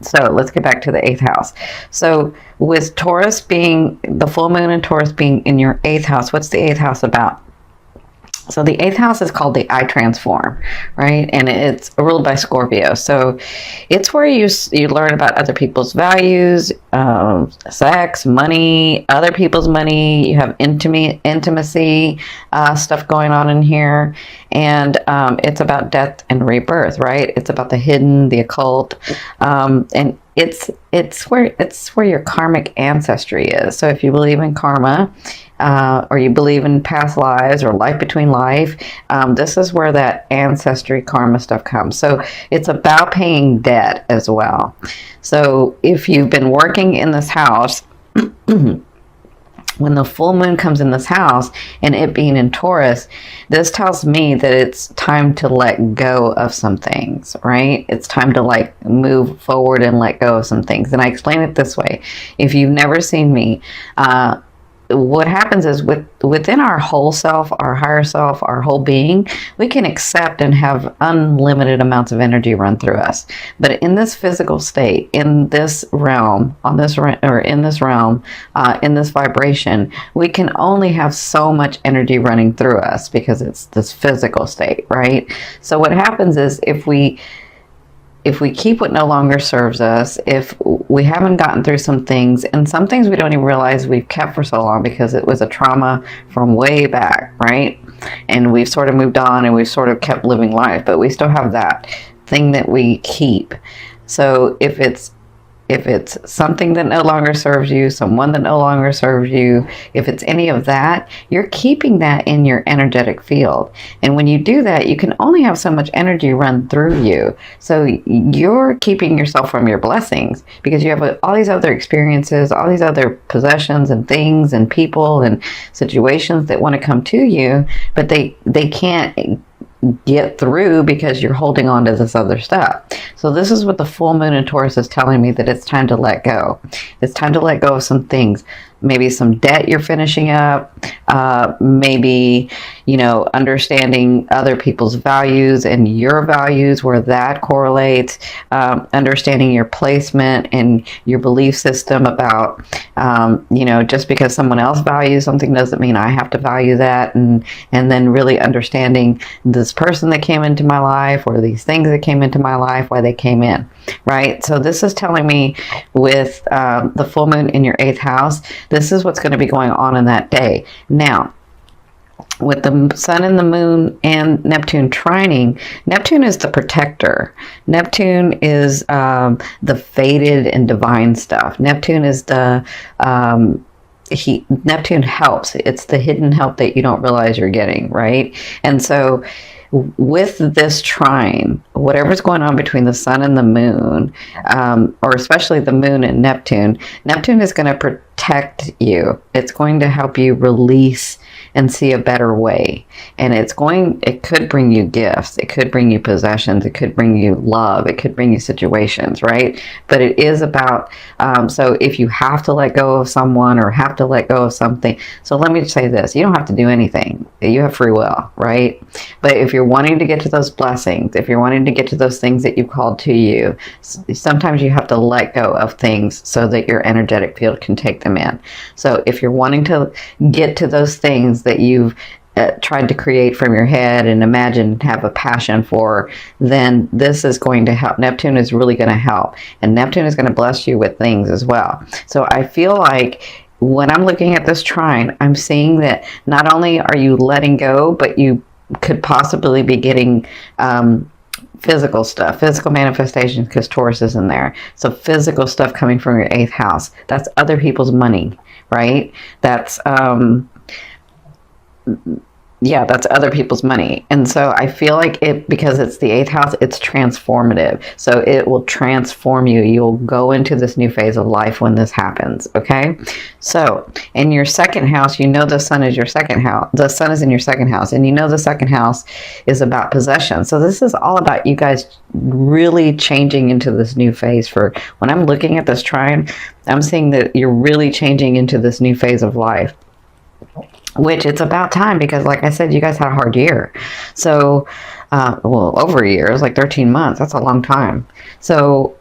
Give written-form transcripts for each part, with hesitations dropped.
So let's get back to the 8th house. So with Taurus being, the full moon in Taurus being in your 8th house, what's the 8th house about? So the 8th house is called the I Transform, right? And it's ruled by Scorpio. So it's where you learn about other people's values, sex, money, other people's money. You have intimacy stuff going on in here. And it's about death and rebirth, right? It's about the hidden, the occult. And it's where your karmic ancestry is. So if you believe in karma, or you believe in past lives or life between life, this is where that ancestry karma stuff comes. So it's about paying debt as well. So if you've been working in this house, when the full moon comes in this house and it being in Taurus, this tells me that it's time to let go of some things, right? It's time to like move forward and let go of some things. And I explain it this way. If you've never seen me, what happens is within our whole self, our higher self, our whole being, we can accept and have unlimited amounts of energy run through us. But in this physical state, in this realm, in this vibration, we can only have so much energy running through us because it's this physical state, right? So what happens is if we keep what no longer serves us, if we haven't gotten through some things, and some things we don't even realize we've kept for so long because it was a trauma from way back, right? And we've sort of moved on and we've sort of kept living life, but we still have that thing that we keep. So if it's something that no longer serves you, someone that no longer serves you, if it's any of that, you're keeping that in your energetic field. And when you do that, you can only have so much energy run through you. So you're keeping yourself from your blessings because you have all these other experiences, all these other possessions and things and people and situations that want to come to you, but they can't get through because you're holding on to this other stuff. So this is what the full moon in Taurus is telling me, that it's time to let go. It's time to let go of some things. Maybe some debt you're finishing up, maybe, understanding other people's values and your values, where that correlates, understanding your placement and your belief system about, just because someone else values something doesn't mean I have to value that, and then really understanding this person that came into my life or these things that came into my life, why they came in, right? So this is telling me with the full moon in your 8th house, this is what's going to be going on in that day. Now, with the sun and the moon and Neptune trining, Neptune is the protector. Neptune is the fated and divine stuff. Neptune is Neptune helps. It's the hidden help that you don't realize you're getting, right? And so with this trine, whatever's going on between the sun and the moon, or especially the moon and Neptune is going to protect you. It's going to help you release and see a better way. And it could bring you gifts. It could bring you possessions. It could bring you love. It could bring you situations, right? But it is about, so if you have to let go of someone or have to let go of something, so let me say this, you don't have to do anything. You have free will, right? But if you're wanting to get to those blessings, if you're wanting to get to those things that you've called to you, sometimes you have to let go of things so that your energetic field can take them in. So if you're wanting to get to those things that you've tried to create from your head and imagine and have a passion for, then this is going to help. Neptune is really going to help. And Neptune is going to bless you with things as well. So I feel like when I'm looking at this trine, I'm seeing that not only are you letting go, but you could possibly be getting physical stuff, physical manifestations, because Taurus is in there. So physical stuff coming from your 8th house. That's other people's money, right? That's that's other people's money. And so I feel like because it's the 8th house, it's transformative. So it will transform you. You'll go into this new phase of life when this happens. Okay. So in your 2nd house, the sun is your 2nd house. The sun is in your 2nd house, and the 2nd house is about possession. So this is all about you guys really changing into this new phase. For when I'm looking at this trine, I'm seeing that you're really changing into this new phase of life, which it's about time, because like I said, you guys had a hard year. So, over a year, it was like 13 months. That's a long time. So,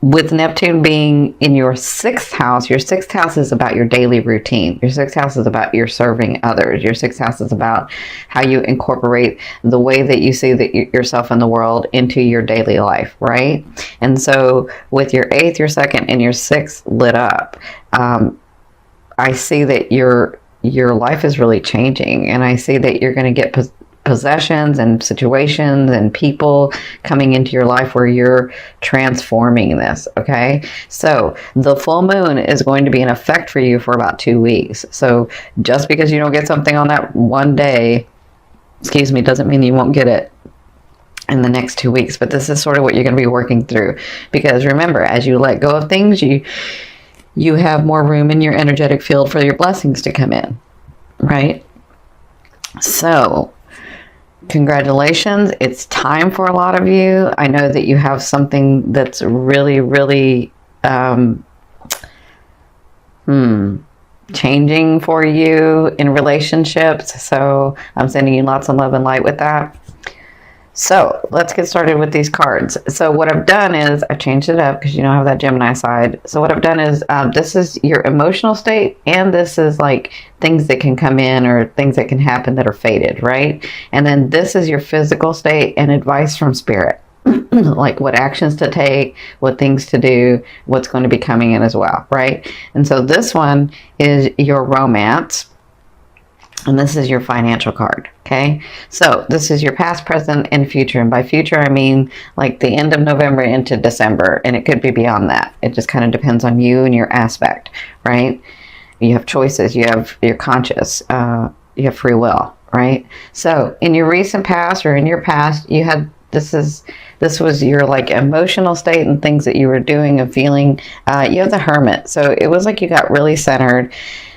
with Neptune being in your 6th house, your 6th house is about your daily routine. Your 6th house is about your serving others. Your 6th house is about how you incorporate the way that you see yourself in the world into your daily life, right? And so with your 8th, your 2nd, and your 6th lit up, I see that your life is really changing, and I see that you're going to get possessions and situations and people coming into your life where you're transforming this. Okay, so the full moon is going to be in effect for you for about 2 weeks. So just because you don't get something on that one day, excuse me, doesn't mean you won't get it in the next 2 weeks. But this is sort of what you're going to be working through, because remember, as you let go of things, you have more room in your energetic field for your blessings to come in, right? So congratulations. It's time for a lot of you. I know that you have something that's really, really changing for you in relationships. So I'm sending you lots of love and light with that. So let's get started with these cards. So what I've done is I changed it up because you don't have that Gemini side. So what I've done is this is your emotional state, and this is like things that can come in or things that can happen that are fated, right? And then this is your physical state and advice from spirit, like what actions to take, what things to do, what's going to be coming in as well, right? And so this one is your romance. And this is your financial card, okay? So this is your past, present, and future. And by future, I mean like the end of November into December. And it could be beyond that. It just kind of depends on you and your aspect, right? You have choices. You're conscious. You have free will, right? So in your recent past or in your past, you had this was your like emotional state and things that you were doing and feeling. You have the Hermit. So it was like you got really centered.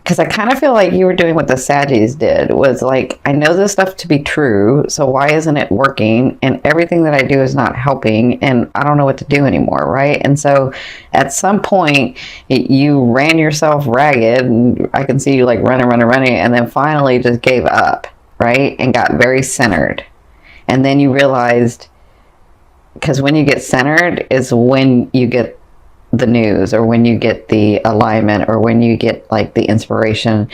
Because I kind of feel like you were doing what the Saggies did, was like, I know this stuff to be true, so why isn't it working? And everything that I do is not helping, and I don't know what to do anymore, right? And so at some point, you ran yourself ragged, and I can see you like running, and then finally just gave up, right? And got very centered. And then you realized, because when you get centered is when you get the news, or when you get the alignment, or when you get like the inspiration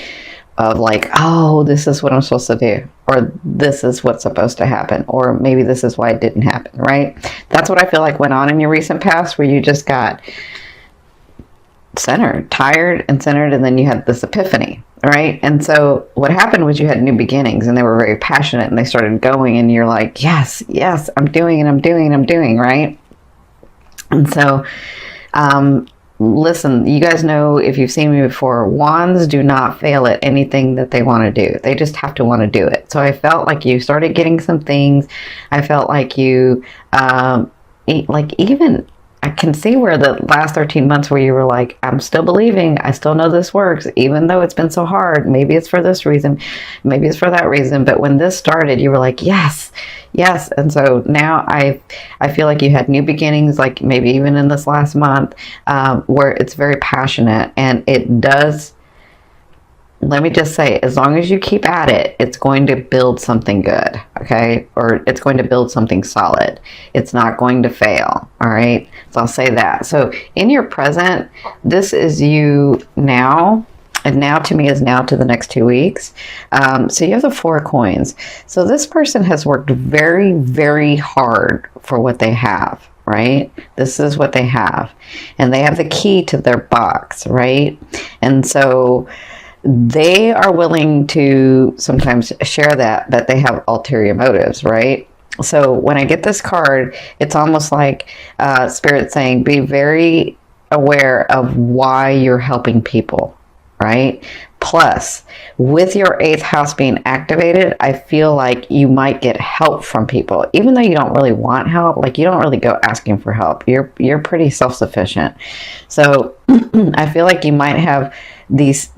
of like, oh, this is what I'm supposed to do, or this is what's supposed to happen, or maybe this is why it didn't happen, right? That's what I feel like went on in your recent past, where you just got centered, tired and centered, and then you had this epiphany, right? And so what happened was you had new beginnings, and they were very passionate, and they started going, and you're like, yes, I'm doing, right? And so listen, you guys know, if you've seen me before, wands do not fail at anything that they want to do. They just have to want to do it. So I felt like you started getting some things. I felt like you, like even, I can see where the last 13 months where you were like, I'm still believing, I still know this works, even though it's been so hard. Maybe it's for this reason, maybe it's for that reason. But when this started, you were like, yes. And so now I feel like you had new beginnings, like maybe even in this last month, where it's very passionate, and it does, let me just say, as long as you keep at it, it's going to build something good, okay? Or it's going to build something solid. It's not going to fail, all right? So I'll say that. So in your present, this is you now, and now to me is now to the next 2 weeks. So you have the 4 of coins. So this person has worked very, very hard for what they have, right? This is what they have. And they have the key to their box, right? And so they are willing to sometimes share that, but they have ulterior motives, right? So when I get this card, it's almost like Spirit saying, be very aware of why you're helping people, right? Plus, with your 8th house being activated, I feel like you might get help from people, even though you don't really want help. Like, you don't really go asking for help. You're pretty self-sufficient. So I feel like you might have these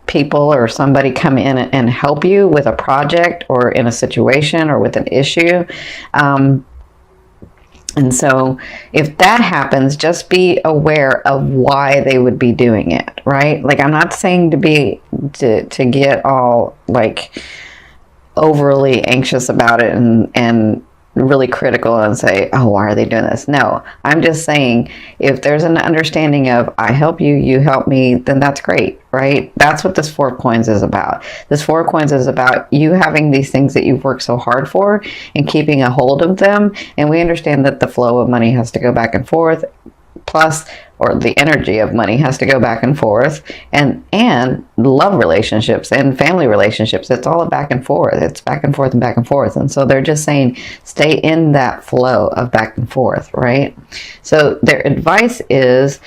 people or somebody come in and help you with a project, or in a situation, or with an issue. And so if that happens, just be aware of why they would be doing it, right? Like, I'm not saying to get all like overly anxious about it and really critical and say, oh, why are they doing this? No, I'm just saying, if there's an understanding of I help you, you help me, then that's great, right? That's what this 4 of Coins is about. This 4 of Coins is about you having these things that you've worked so hard for and keeping a hold of them. And we understand that the flow of money has to go back and forth, plus, or the energy of money has to go back and forth, and love relationships and family relationships. It's all a back and forth. It's back and forth and back and forth. And so they're just saying, stay in that flow of back and forth, right? So their advice is,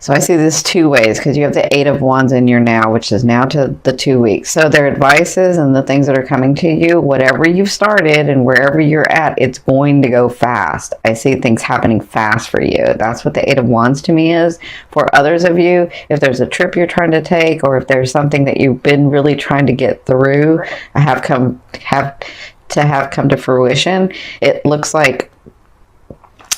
so I see this 2 ways, because you have the 8 of Wands in your now, which is now to the 2 weeks. So their advice is, and the things that are coming to you, whatever you've started and wherever you're at, it's going to go fast. I see things happening fast for you. That's what the 8 of Wands to me is. For others of you, if there's a trip you're trying to take, or if there's something that you've been really trying to get through, have come to fruition, it looks like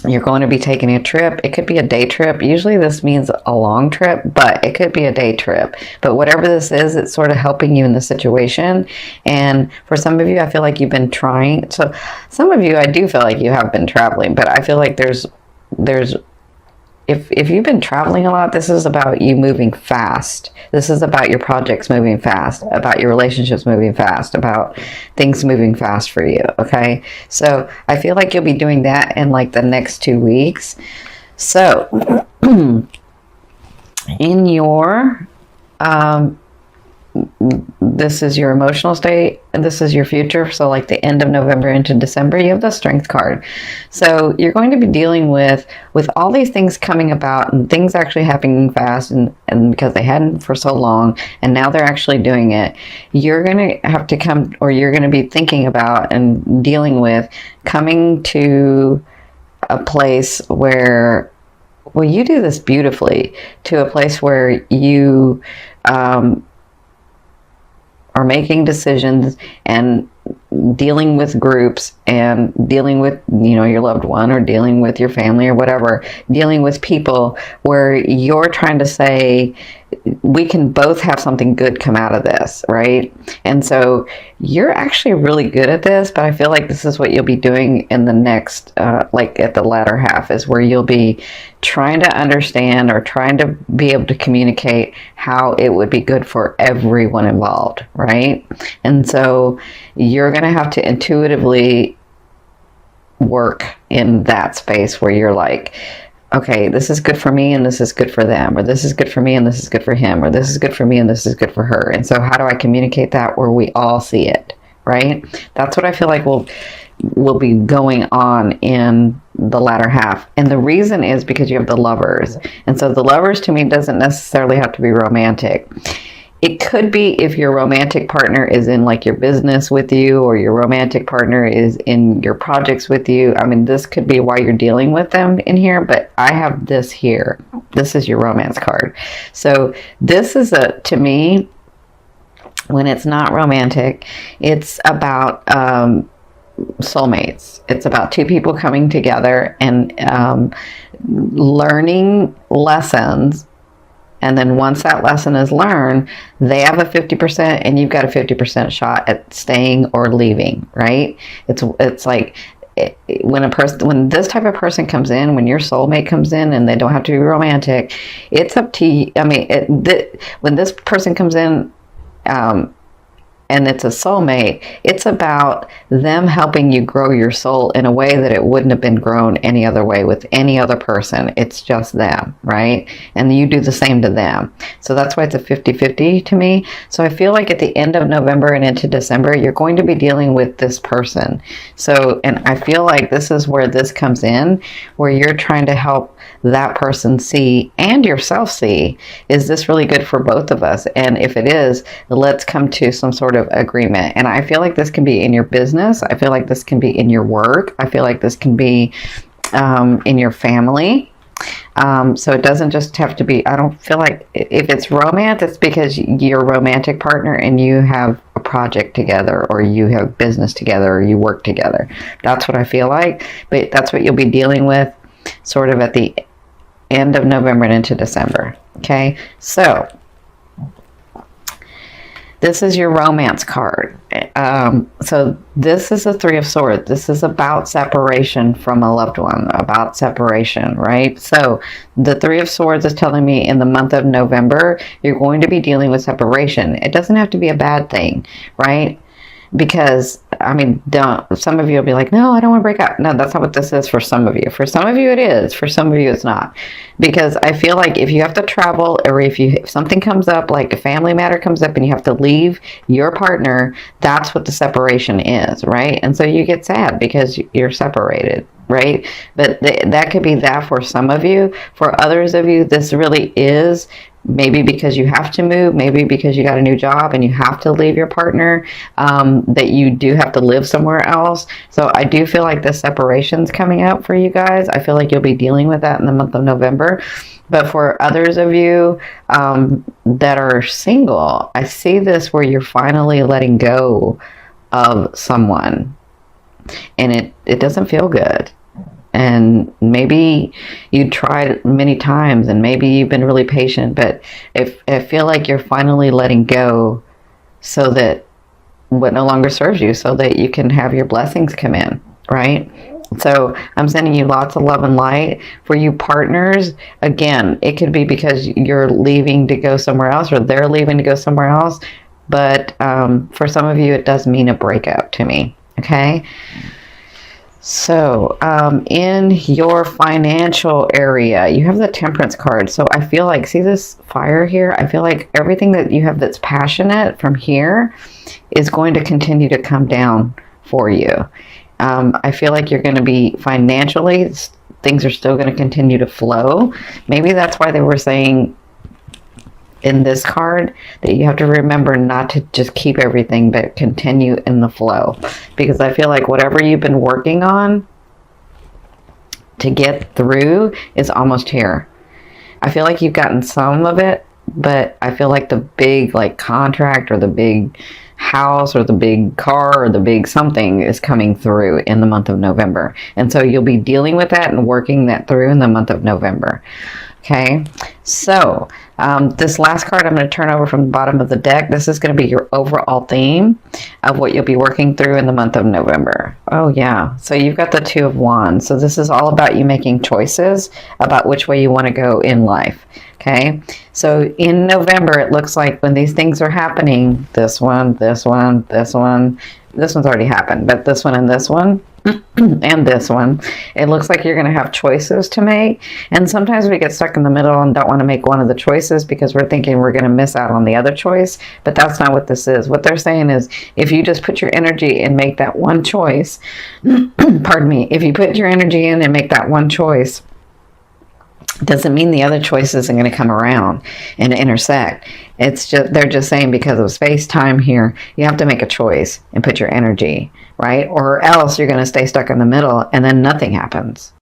you're going to be taking a trip. It could be a day trip. Usually this means a long trip, but it could be a day trip. But whatever this is, it's sort of helping you in the situation. And for some of you, I feel like you've been trying. So some of you, I do feel like you have been traveling, but I feel like there's if you've been traveling a lot, this is about you moving fast. This is about your projects moving fast, about your relationships moving fast, about things moving fast for you, okay? So I feel like you'll be doing that in like the next 2 weeks. So in your this is your emotional state, and this is your future. So like the end of November into December, you have the Strength card. So you're going to be dealing with all these things coming about, and things actually happening fast, and because they hadn't for so long, and now they're actually doing it. You're going to have to come, or you're going to be thinking about and dealing with coming to a place where, well, you do this beautifully, to a place where you are making decisions and dealing with groups and dealing with, you know, your loved one, or dealing with your family or whatever, dealing with people where you're trying to say, we can both have something good come out of this, right? And so you're actually really good at this, but I feel like this is what you'll be doing in the next, like at the latter half, is where you'll be trying to understand, or trying to be able to communicate how it would be good for everyone involved, right? And so you're going to have to intuitively work in that space where you're like, okay, this is good for me and this is good for them, or this is good for me and this is good for him, or this is good for me and this is good for her. And so how do I communicate that where we all see it, right? That's what I feel like will be going on in the latter half. And the reason is because you have the Lovers. And so the Lovers to me doesn't necessarily have to be romantic. It could be if your romantic partner is in like your business with you, or your romantic partner is in your projects with you. I mean, this could be why you're dealing with them in here, but I have this here. This is your romance card. So this is to me, when it's not romantic, it's about soulmates. It's about two people coming together and learning lessons. And then once that lesson is learned, they have a 50% and you've got a 50% shot at staying or leaving, right? It's like when this type of person comes in, when your soulmate comes in, and they don't have to be romantic, it's up to you. I mean, when this person comes in, and it's a soulmate, it's about them helping you grow your soul in a way that it wouldn't have been grown any other way with any other person. It's just them, right? And you do the same to them. So that's why it's a 50-50 to me. So I feel like at the end of November and into December, you're going to be dealing with this person. So, and I feel like this is where this comes in, where you're trying to help that person see, and yourself see, is this really good for both of us? And if it is, let's come to some sort of agreement. And I feel like this can be in your business. I feel like this can be in your work. I feel like this can be in your family. So it doesn't just have to be, I don't feel like if it's romance, it's because you're a romantic partner and you have a project together, or you have business together, or you work together. That's what I feel like. But that's what you'll be dealing with sort of at the end of November and into December. Okay, so This is your romance card. So this is the Three of Swords. This is about separation from a loved one, about separation, right? So the Three of Swords is telling me in the month of November, you're going to be dealing with separation. It doesn't have to be a bad thing, right? Because, I mean, some of you will be like, no, I don't want to break up. No, that's not what this is for some of you. For some of you it is. For some of you it's not. Because I feel like if you have to travel, or if something comes up, like a family matter comes up and you have to leave your partner, that's what the separation is, right? And so you get sad because you're separated, right? But that could be that for some of you. For others of you, this really is maybe because you have to move, maybe because you got a new job and you have to leave your partner, that you do have to live somewhere else. So I do feel like the separation's coming up for you guys. I feel like you'll be dealing with that in the month of November. But for others of you that are single, I see this where you're finally letting go of someone, and it doesn't feel good. And maybe you tried many times, and maybe you've been really patient, but I feel like you're finally letting go so that what no longer serves you, so that you can have your blessings come in, right? So I'm sending you lots of love and light. For you partners, again, it could be because you're leaving to go somewhere else, or they're leaving to go somewhere else. But for some of you, it does mean a breakup to me, okay? So, in your financial area, you have the Temperance card. So I feel like, see this fire here? I feel like everything that you have that's passionate from here is going to continue to come down for you. I feel like you're going to be financially, things are still going to continue to flow. Maybe that's why they were saying in this card that you have to remember not to just keep everything, but continue in the flow, because I feel like whatever you've been working on to get through is almost here. I feel like you've gotten some of it, but I feel like the big contract, or the big house, or the big car, or the big something is coming through in the month of November. And so you'll be dealing with that and working that through in the month of November. Okay, so this last card I'm going to turn over from the bottom of the deck. This is going to be your overall theme of what you'll be working through in the month of November. Oh yeah, so you've got the Two of Wands. So this is all about you making choices about which way you want to go in life. Okay, so in November, it looks like when these things are happening, this one, this one, this one, this one's already happened, but this one and this one, and this one, it looks like you're going to have choices to make. And sometimes we get stuck in the middle and don't want to make one of the choices because we're thinking we're going to miss out on the other choice. But that's not what this is. What they're saying is, if you just put your energy and make that one choice, pardon me, if you put your energy in and make that one choice, doesn't mean the other choices are going to come around and intersect. It's just, they're just saying because of space time here, you have to make a choice and put your energy, right? Or else you're going to stay stuck in the middle and then nothing happens.